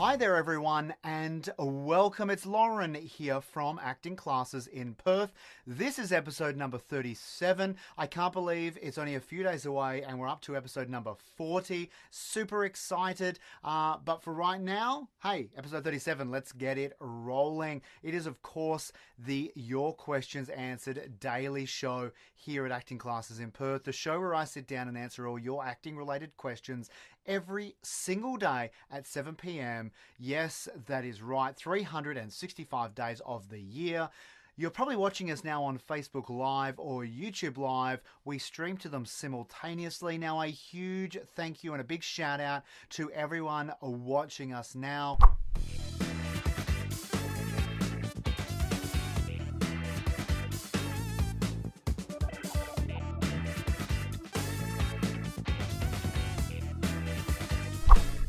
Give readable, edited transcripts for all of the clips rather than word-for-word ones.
Hi there everyone and welcome. It's Lauren here from Acting Classes in Perth. This is episode number 37. I can't believe it's only a few days away and we're up to episode number 40. Super excited. But for right now, hey, episode 37, let's get it rolling. It is of course the Your Questions Answered daily show here at Acting Classes in Perth. The show where I sit down and answer all your acting related questions every single day at 7 p.m. Yes, that is right. 365 days of the year. You're probably watching us now on Facebook Live or YouTube Live. We stream to them simultaneously. Now, a huge thank you and a big shout out to everyone watching us now.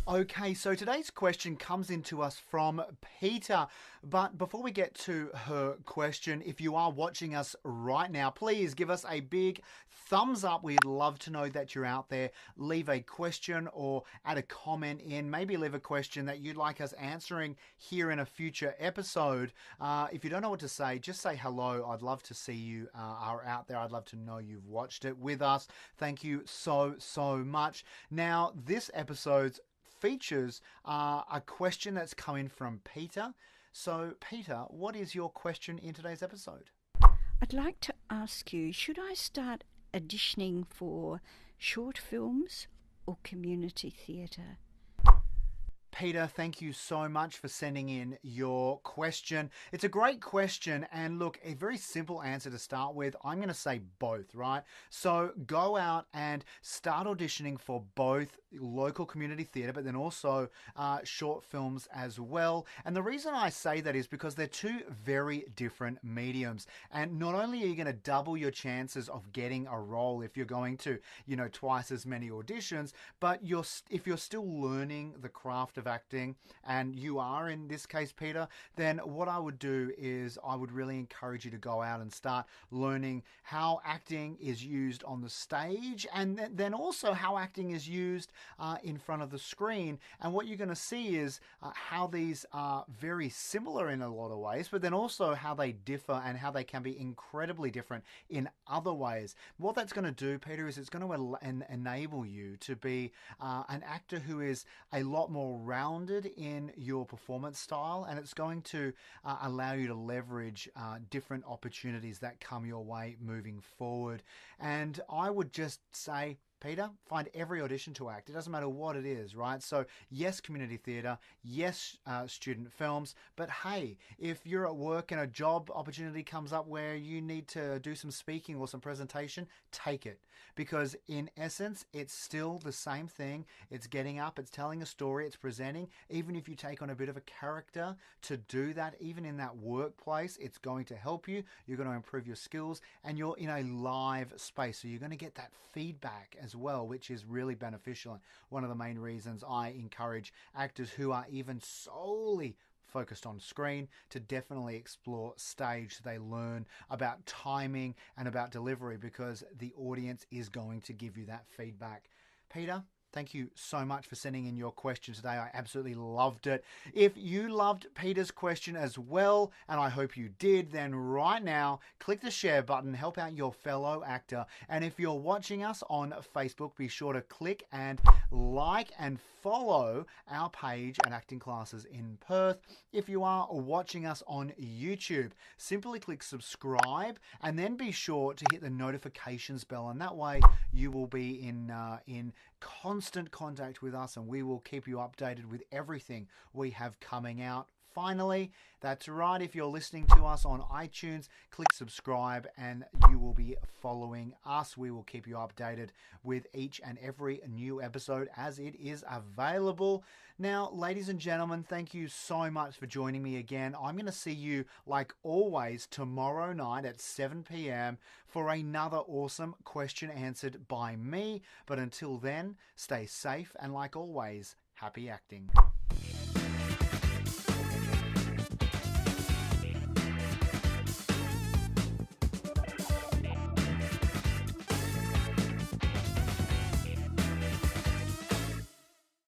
Okay, so today's question comes into us from Peter. But before we get to her question, if you are watching us right now, please give us a big thumbs up. We'd love to know that you're out there. Leave a question or add a comment in. Maybe leave a question that you'd like us answering here in a future episode. If you don't know what to say, just say hello. I'd love to see you are out there. I'd love to know you've watched it with us. Thank you so much. Now, this episode's features a question that's coming from Peter. So, Peter, what is your question in today's episode? I'd like to ask you, should I start auditioning for short films or community theatre? Peter, thank you so much for sending in your question. It's a great question, and look, a very simple answer to start with. I'm going to say both, right? So go out and start auditioning for both local community theatre, but then also short films as well. And the reason I say that is because they're two very different mediums. And not only are you going to double your chances of getting a role if you're going to, twice as many auditions, but if you're still learning the craft of acting, and you are in this case, Peter, then what I would do is I would really encourage you to go out and start learning how acting is used on the stage, and then also how acting is used in front of the screen. And what you're going to see is how these are very similar in a lot of ways, but then also how they differ and how they can be incredibly different in other ways. What that's going to do, Peter, is it's going to enable you to be an actor who is a lot more rounded in your performance style, and it's going to allow you to leverage different opportunities that come your way moving forward. And I would just say, Peter, find every audition to act. It doesn't matter what it is, right? So yes, community theatre, yes, student films, but hey, if you're at work and a job opportunity comes up where you need to do some speaking or some presentation, take it. Because in essence, it's still the same thing. It's getting up, it's telling a story, it's presenting. Even if you take on a bit of a character to do that, even in that workplace, it's going to help you. You're going to improve your skills, and you're in a live space. So you're going to get that feedback as well, which is really beneficial. One of the main reasons I encourage actors who are even solely focused on screen to definitely explore stage so they learn about timing and about delivery, because the audience is going to give you that feedback. Peter, thank you so much for sending in your question today. I absolutely loved it. If you loved Peter's question as well, and I hope you did, then right now, click the share button, help out your fellow actor. And if you're watching us on Facebook, be sure to click and like and follow our page at Acting Classes in Perth. If you are watching us on YouTube, simply click subscribe and then be sure to hit the notifications bell, and that way you will be in constant contact with us, and we will keep you updated with everything we have coming out. Finally, that's right, if you're listening to us on iTunes, click subscribe and you will be following us. We will keep you updated with each and every new episode as it is available. Now, ladies and gentlemen, thank you so much for joining me again. I'm going to see you, like always, tomorrow night at 7 p.m. for another awesome question answered by me. But until then, stay safe and, like always, happy acting.